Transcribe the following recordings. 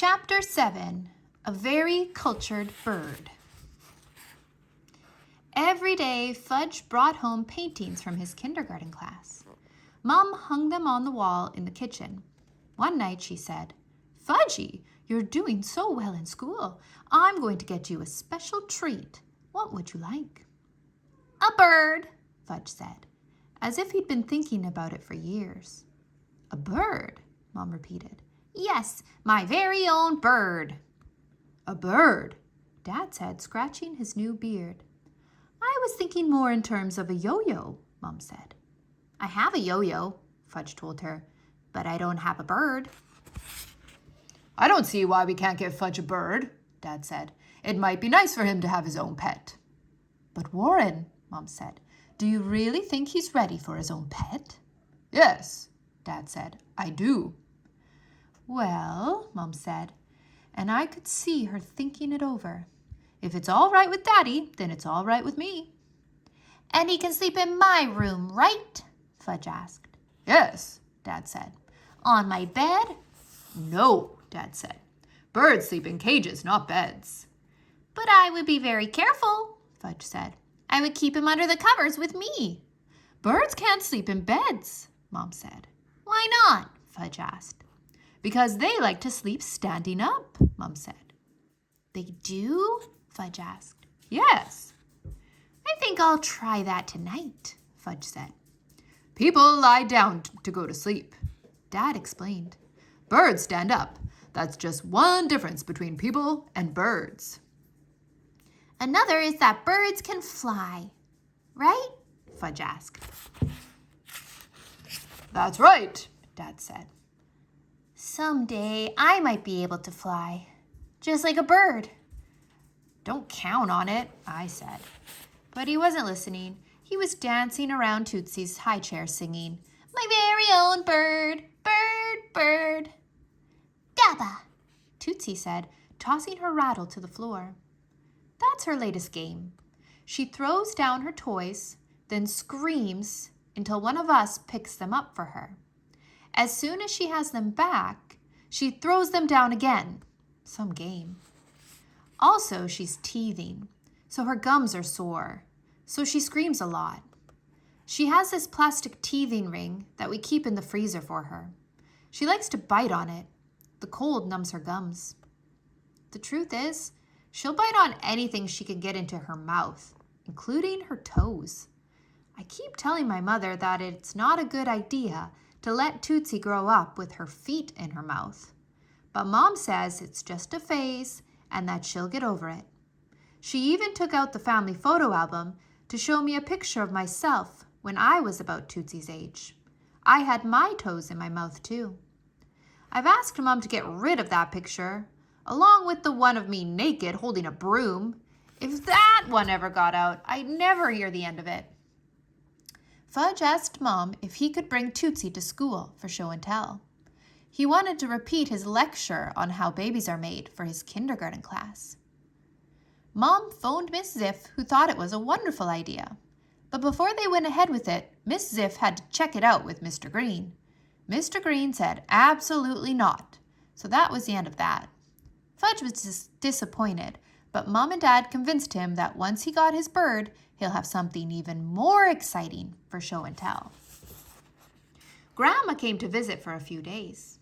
Chapter 7, A Very Cultured Bird. Every day, Fudge brought home paintings from his kindergarten class. Mom hung them on the wall in the kitchen. One night she said, "Fudgy, you're doing so well in school. I'm going to get you a special treat. What would you like?" "A bird," Fudge said, as if he'd been thinking about it for years. "A bird?" Mom repeated. "Yes, my very own bird." "A bird?" Dad said, scratching his new beard. "I was thinking more in terms of a yo-yo," Mom said. "I have a yo-yo," Fudge told her, "but I don't have a bird." "I don't see why we can't give Fudge a bird," Dad said. "It might be nice for him to have his own pet." "But Warren," Mom said, "do you really think he's ready for his own pet?" "Yes," Dad said, "I do." "Well," Mom said, and I could see her thinking it over. "If it's all right with Daddy, then it's all right with me." "And he can sleep in my room, right?" Fudge asked. "Yes," Dad said. "On my bed?" "No," Dad said. "Birds sleep in cages, not beds." "But I would be very careful," Fudge said. "I would keep him under the covers with me." "Birds can't sleep in beds," Mom said. "Why not?" Fudge asked. "Because they like to sleep standing up," Mom said. "They do?" Fudge asked. "Yes." "I think I'll try that tonight," Fudge said. "People lie down to go to sleep," Dad explained. "Birds stand up. That's just one difference between people and birds." "Another is that birds can fly, right?" Fudge asked. "That's right," Dad said. "Someday I might be able to fly, just like a bird." "Don't count on it," I said. But he wasn't listening. He was dancing around Tootsie's high chair singing, "My very own bird, bird, bird." "Gabba," Tootsie said, tossing her rattle to the floor. That's her latest game. She throws down her toys, then screams until one of us picks them up for her. As soon as she has them back, she throws them down again. Some game. Also, she's teething, so her gums are sore, so she screams a lot. She has this plastic teething ring that we keep in the freezer for her. She likes to bite on it. The cold numbs her gums. The truth is, she'll bite on anything she can get into her mouth, including her toes. I keep telling my mother that it's not a good idea to let Tootsie grow up with her feet in her mouth. But Mom says it's just a phase and that she'll get over it. She even took out the family photo album to show me a picture of myself when I was about Tootsie's age. I had my toes in my mouth too. I've asked Mom to get rid of that picture, along with the one of me naked holding a broom. If that one ever got out, I'd never hear the end of it. Fudge asked Mom if he could bring Tootsie to school for show and tell. He wanted to repeat his lecture on how babies are made for his kindergarten class. Mom phoned Miss Ziff, who thought it was a wonderful idea. But before they went ahead with it, Miss Ziff had to check it out with Mr. Green. Mr. Green said absolutely not, so that was the end of that. Fudge was disappointed, but Mom and Dad convinced him that once he got his bird, he'll have something even more exciting for show and tell. Grandma came to visit for a few days.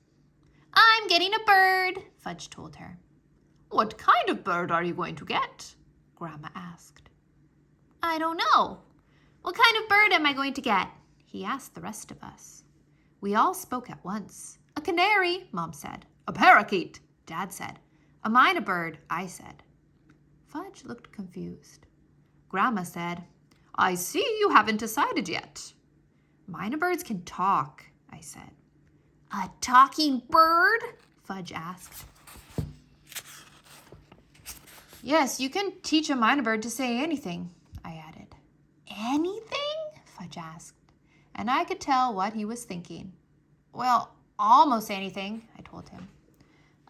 "I'm getting a bird," Fudge told her. "What kind of bird are you going to get?" Grandma asked. "I don't know. What kind of bird am I going to get?" he asked the rest of us. We all spoke at once. "A canary," Mom said. "A parakeet," Dad said. "A mynah bird," I said. Fudge looked confused. Grandma said, "I see you haven't decided yet." "Mynah birds can talk," I said. "A talking bird?" Fudge asked. "Yes, you can teach a mynah bird to say anything," I added. "Anything?" Fudge asked, and I could tell what he was thinking. "Well, almost anything," I told him.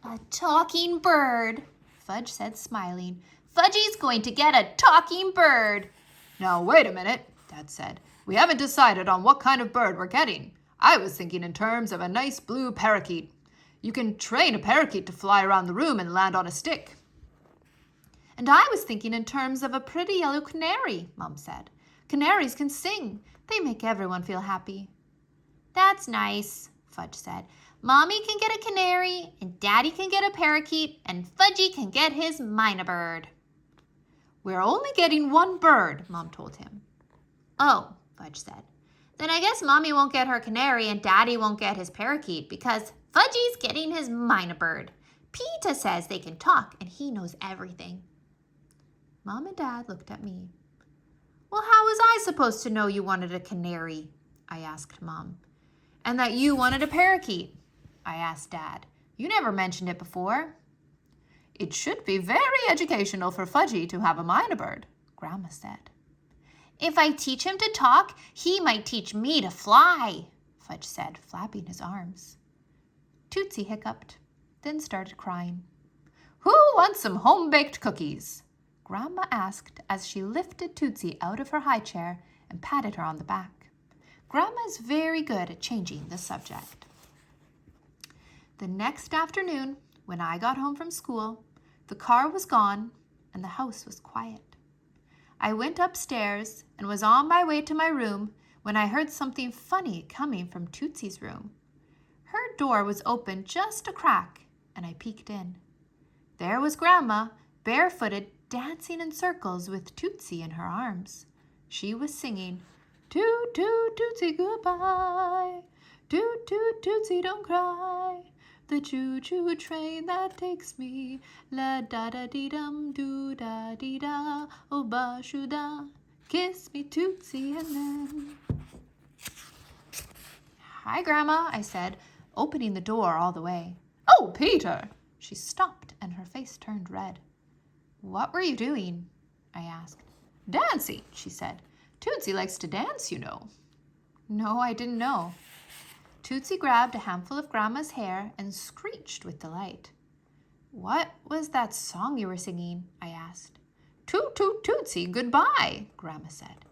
"A talking bird," Fudge said, smiling. "Fudgy's going to get a talking bird." "Now, wait a minute," Dad said. "We haven't decided on what kind of bird we're getting. I was thinking in terms of a nice blue parakeet. You can train a parakeet to fly around the room and land on a stick. And I was thinking in terms of a pretty yellow canary, Mom said. Canaries can sing. They make everyone feel happy. That's nice, Fudge said. Mommy can get a canary, and Daddy can get a parakeet, and Fudgy can get his mynah bird. We're only getting one bird, Mom told him. Oh, Fudge said. Then I guess Mommy won't get her canary and Daddy won't get his parakeet because Fudgy's getting his mynah bird. Peter says they can talk and he knows everything. Mom and Dad looked at me. Well, how was I supposed to know you wanted a canary? I asked Mom. And that you wanted a parakeet? I asked Dad. You never mentioned it before. It should be very educational for Fudgy to have a mynah bird, Grandma said. If I teach him to talk, he might teach me to fly, Fudge said, flapping his arms. Tootsie hiccuped, then started crying. Who wants some home-baked cookies? Grandma asked as she lifted Tootsie out of her high chair and patted her on the back. Grandma is very good at changing the subject. The next afternoon, when I got home from school, the car was gone and the house was quiet. I went upstairs and was on my way to my room when I heard something funny coming from Tootsie's room. Her door was open just a crack, and I peeked in. There was Grandma, barefooted, dancing in circles with Tootsie in her arms. She was singing, "Toot, toot, Tootsie, goodbye. Toot, toot, Tootsie, don't cry. The choo-choo train that takes me, la-da-da-dee-dum, doo-da-dee-da, oh ba-shoo-da. Kiss me, Tootsie, and then..." "Hi, Grandma," I said, opening the door all the way. "Oh, Peter!" She stopped and her face turned red. "What were you doing?" I asked. "Dancing," she said. "Tootsie likes to dance, you know." No, I didn't know. Tootsie grabbed a handful of Grandma's hair and screeched with delight. "What was that song you were singing?" I asked. "Toot, toot, Tootsie, goodbye," Grandma said.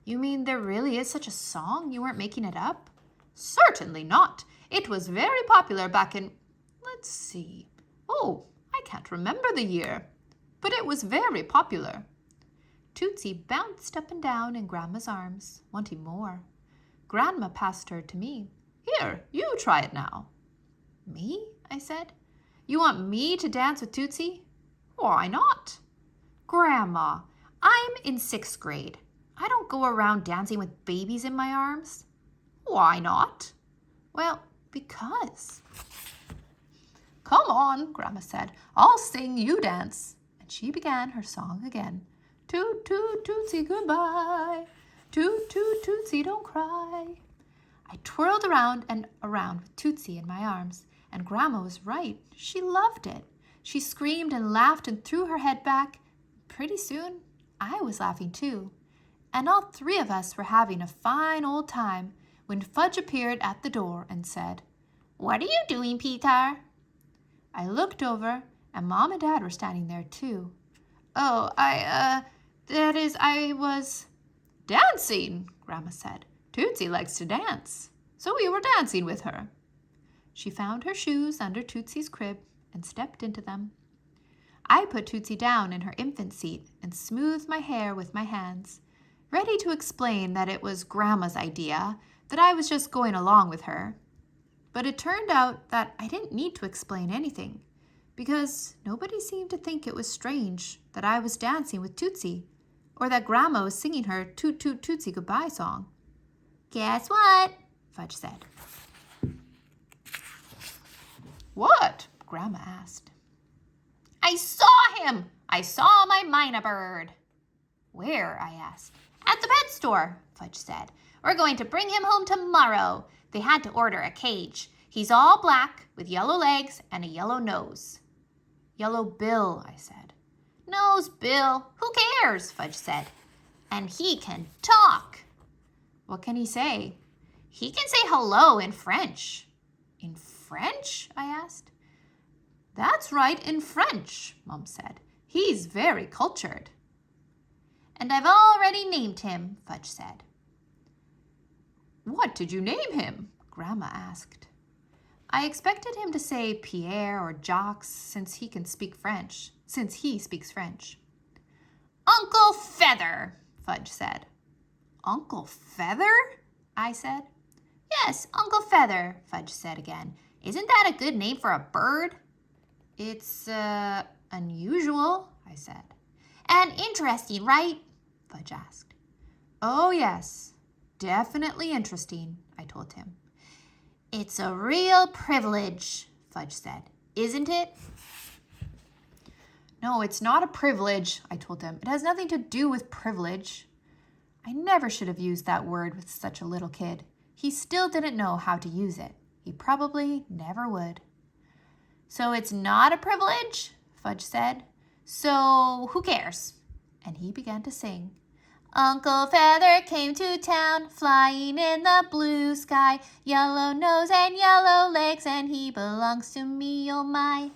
"You mean there really is such a song? You weren't making it up?" "Certainly not. It was very popular back in... Let's see. Oh, I can't remember the year. But it was very popular." Tootsie bounced up and down in Grandma's arms, wanting more. Grandma passed her to me. "Here, you try it now." "Me?" I said. "You want me to dance with Tootsie?" "Why not?" "Grandma, I'm in 6th grade. I don't go around dancing with babies in my arms." "Why not?" "Well, because." "Come on," Grandma said. "I'll sing, you dance." And she began her song again. "Toot, toot, Tootsie, goodbye. Toot, toot, Tootsie, don't cry." I twirled around and around with Tootsie in my arms, and Grandma was right. She loved it. She screamed and laughed and threw her head back. Pretty soon, I was laughing too. And all 3 of us were having a fine old time when Fudge appeared at the door and said, "What are you doing, Peter?" I looked over, and Mom and Dad were standing there too. "Oh, I was..." "Dancing," Grandma said. "Tootsie likes to dance, so we were dancing with her." She found her shoes under Tootsie's crib and stepped into them. I put Tootsie down in her infant seat and smoothed my hair with my hands, ready to explain that it was Grandma's idea, that I was just going along with her. But it turned out that I didn't need to explain anything, because nobody seemed to think it was strange that I was dancing with Tootsie, or that Grandma was singing her Toot Toot Tootsie Goodbye song. "Guess what?" Fudge said. "What?" Grandma asked. "I saw him! I saw my mynah bird." "Where?" I asked. "At the pet store," Fudge said. "We're going to bring him home tomorrow. They had to order a cage. He's all black with yellow legs and a yellow nose." "Yellow bill," I said. "Nose, Bill. Who cares?" Fudge said. "And he can talk." "What can he say?" "He can say hello in French." "In French?" I asked. "That's right, in French," Mom said. "He's very cultured." "And I've already named him," Fudge said. "What did you name him?" Grandma asked. I expected him to say Pierre or Jacques since he speaks French. Uncle Feather, Fudge said. Uncle Feather? I said. Yes, Uncle Feather, Fudge said again. Isn't that a good name for a bird? It's, unusual, I said. And interesting, right? Fudge asked. Oh, yes, definitely interesting, I told him. It's a real privilege, Fudge said. Isn't it? No, it's not a privilege, I told him. It has nothing to do with privilege. I never should have used that word with such a little kid. He still didn't know how to use it. He probably never would. So it's not a privilege, Fudge said. So who cares? And he began to sing. Uncle Feather came to town, flying in the blue sky, yellow nose and yellow legs, and he belongs to me, oh my.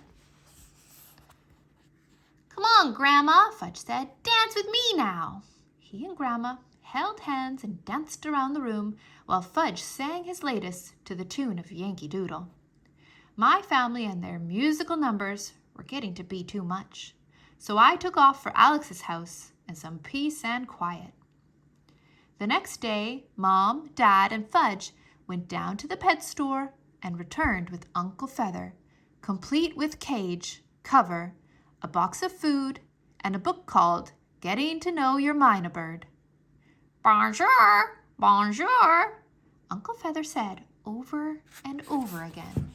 Come on, Grandma, Fudge said. Dance with me now. He and Grandma held hands and danced around the room while Fudge sang his latest to the tune of Yankee Doodle. My family and their musical numbers were getting to be too much, so I took off for Alex's house and some peace and quiet. The next day, Mom, Dad, and Fudge went down to the pet store and returned with Uncle Feather, complete with cage, cover, a box of food, and a book called Getting to Know Your Mynah Bird. Bonjour, bonjour, Uncle Feather said over and over again.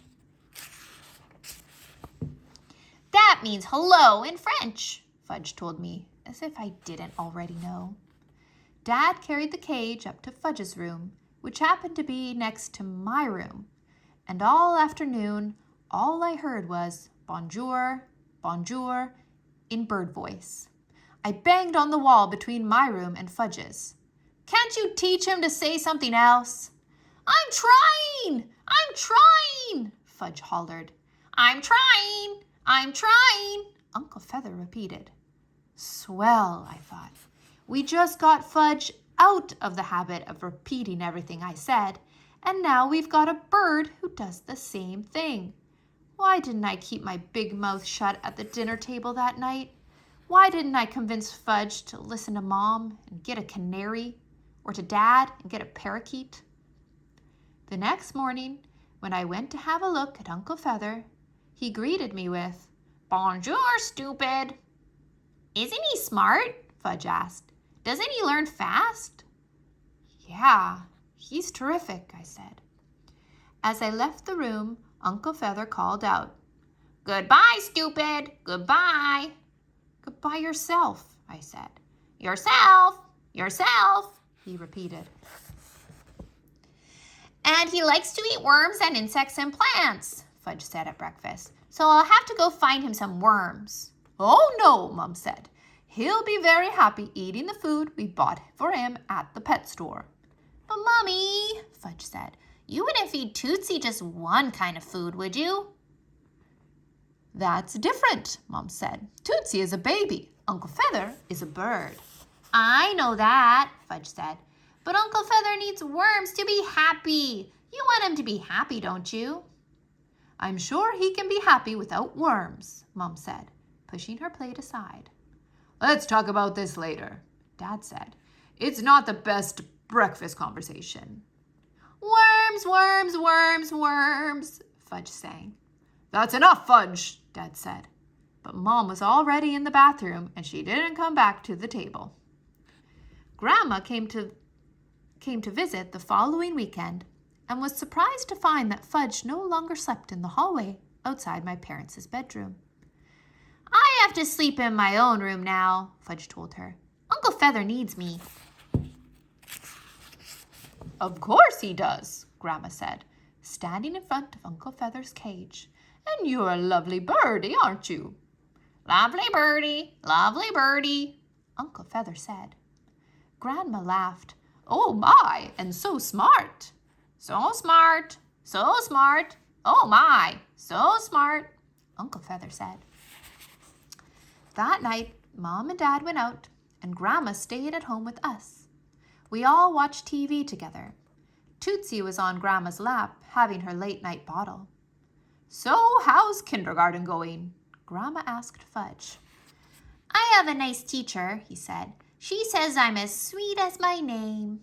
That means hello in French, Fudge told me, as if I didn't already know. Dad carried the cage up to Fudge's room, which happened to be next to my room, and all afternoon, all I heard was bonjour, bonjour, in bird voice. I banged on the wall between my room and Fudge's. Can't you teach him to say something else? I'm trying, Fudge hollered. I'm trying, Uncle Feather repeated. Swell, I thought. We just got Fudge out of the habit of repeating everything I said, and now we've got a bird who does the same thing. Why didn't I keep my big mouth shut at the dinner table that night? Why didn't I convince Fudge to listen to Mom and get a canary, or to Dad and get a parakeet? The next morning, when I went to have a look at Uncle Feather, he greeted me with, Bonjour, stupid. Isn't he smart? Fudge asked. Doesn't he learn fast? Yeah, he's terrific, I said. As I left the room, Uncle Feather called out, Goodbye, stupid, goodbye. Goodbye yourself, I said. Yourself, he repeated. And he likes to eat worms and insects and plants, Fudge said at breakfast. So I'll have to go find him some worms. Oh no, Mom said. He'll be very happy eating the food we bought for him at the pet store. But Mommy, Fudge said, you wouldn't feed Tootsie just one kind of food, would you? That's different, Mom said. Tootsie is a baby. Uncle Feather is a bird. I know that, Fudge said. But Uncle Feather needs worms to be happy. You want him to be happy, don't you? I'm sure he can be happy without worms, Mom said, pushing her plate aside. Let's talk about this later, Dad said. It's not the best breakfast conversation. Worms, worms, worms, worms, Fudge sang. That's enough, Fudge, Dad said. But Mom was already in the bathroom and she didn't come back to the table. Grandma came to visit the following weekend and was surprised to find that Fudge no longer slept in the hallway outside my parents' bedroom. I have to sleep in my own room now, Fudge told her. Uncle Feather needs me. Of course he does, Grandma said, standing in front of Uncle Feather's cage. And you're a lovely birdie, aren't you? Lovely birdie, Uncle Feather said. Grandma laughed. Oh my, and so smart. So smart. Oh my, so smart, Uncle Feather said. That night, Mom and Dad went out, and Grandma stayed at home with us. We all watched TV together. Tootsie was on Grandma's lap, having her late-night bottle. So, how's kindergarten going? Grandma asked Fudge. I have a nice teacher, he said. She says I'm as sweet as my name.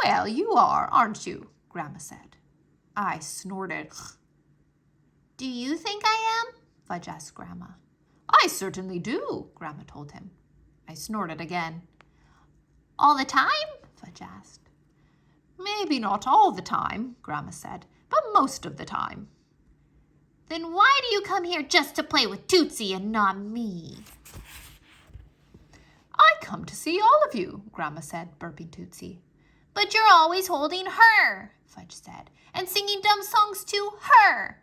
Well, you are, aren't you? Grandma said. I snorted. Do you think I am? Fudge asked Grandma. I certainly do, Grandma told him. I snorted again. All the time? Fudge asked. Maybe not all the time, Grandma said, but most of the time. Then why do you come here just to play with Tootsie and not me? I come to see all of you, Grandma said, burping Tootsie. But you're always holding her, Fudge said, and singing dumb songs to her.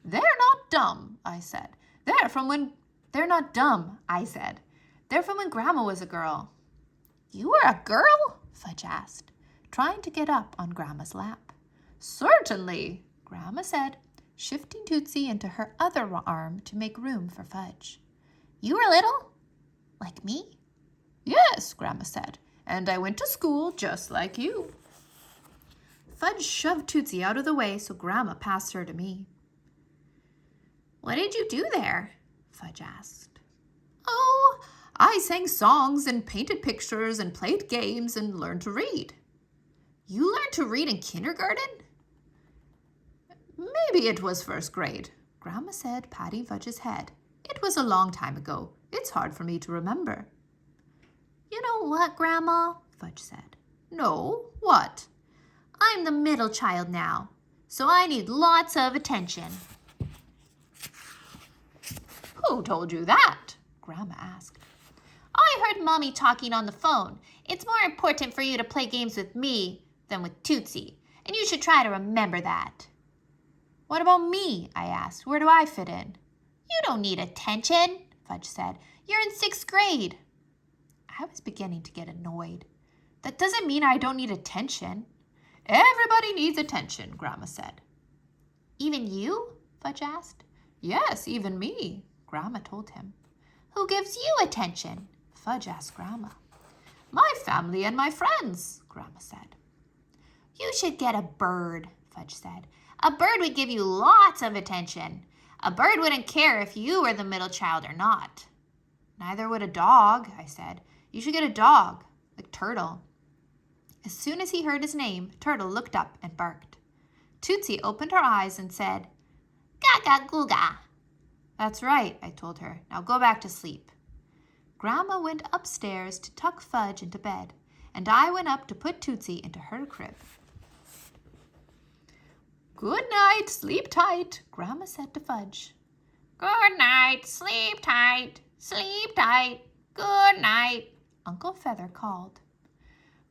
They're not dumb, I said. They're not dumb, I said. They're from when Grandma was a girl. You were a girl? Fudge asked, trying to get up on Grandma's lap. Certainly, Grandma said, shifting Tootsie into her other arm to make room for Fudge. You were little? Like me? Yes, Grandma said, and I went to school just like you. Fudge shoved Tootsie out of the way so Grandma passed her to me. What did you do there? Fudge asked. Oh, I sang songs and painted pictures and played games and learned to read. You learned to read in kindergarten? Maybe it was first grade, Grandma said, patting Fudge's head. It was a long time ago. It's hard for me to remember. You know what, Grandma? Fudge said. No, what? I'm the middle child now, so I need lots of attention. Who told you that? Grandma asked. I heard Mommy talking on the phone. It's more important for you to play games with me than with Tootsie, and you should try to remember that. What about me? I asked. Where do I fit in? You don't need attention, Fudge said. You're in 6th grade. I was beginning to get annoyed. That doesn't mean I don't need attention. Everybody needs attention, Grandma said. Even you? Fudge asked. Yes, even me, Grandma told him. Who gives you attention? Fudge asked Grandma. My family and my friends, Grandma said. You should get a bird, Fudge said. A bird would give you lots of attention. A bird wouldn't care if you were the middle child or not. Neither would a dog, I said. You should get a dog, like Turtle. As soon as he heard his name, Turtle looked up and barked. Tootsie opened her eyes and said, Gaga-googa. That's right, I told her. Now go back to sleep. Grandma went upstairs to tuck Fudge into bed, and I went up to put Tootsie into her crib. Good night, sleep tight, Grandma said to Fudge. Good night, sleep tight, good night, Uncle Feather called.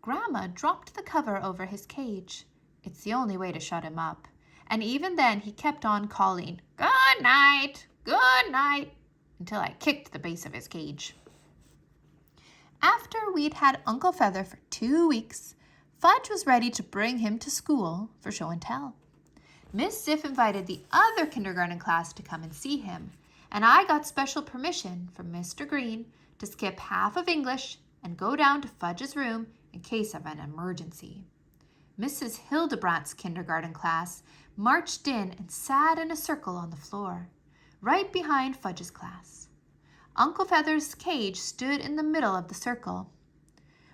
Grandma dropped the cover over his cage. It's the only way to shut him up. And even then he kept on calling, good night, until I kicked the base of his cage. After we'd had Uncle Feather for 2 weeks, Fudge was ready to bring him to school for show and tell. Miss Ziff invited the other kindergarten class to come and see him, and I got special permission from Mr. Green to skip half of English and go down to Fudge's room in case of an emergency. Mrs. Hildebrandt's kindergarten class marched in and sat in a circle on the floor, right behind Fudge's class. Uncle Feather's cage stood in the middle of the circle.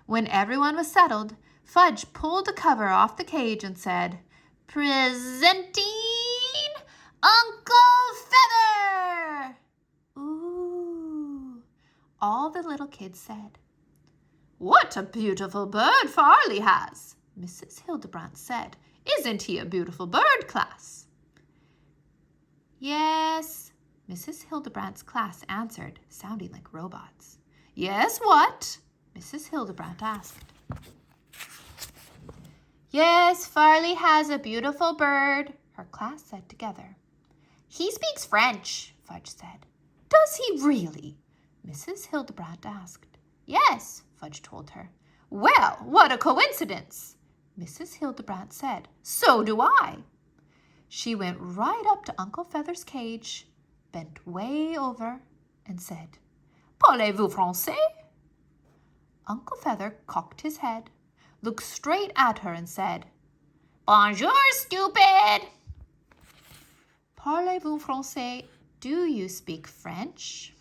When everyone was settled, Fudge pulled the cover off the cage and said, Presenting Uncle Feather! Ooh, all the little kids said. What a beautiful bird Farley has, Mrs. Hildebrandt said. Isn't he a beautiful bird, class? Yes, Mrs. Hildebrandt's class answered, sounding like robots. Yes, what? Mrs. Hildebrandt asked. Yes, Farley has a beautiful bird, her class said together. He speaks French, Fudge said. Does he really? Mrs. Hildebrandt asked. Yes, Fudge told her. Well, what a coincidence, Mrs. Hildebrandt said. So do I. She went right up to Uncle Feather's cage, bent way over, and said, Parlez-vous français? Uncle Feather cocked his head, looked straight at her and said, Bonjour, stupid! Parlez-vous français? Do you speak French?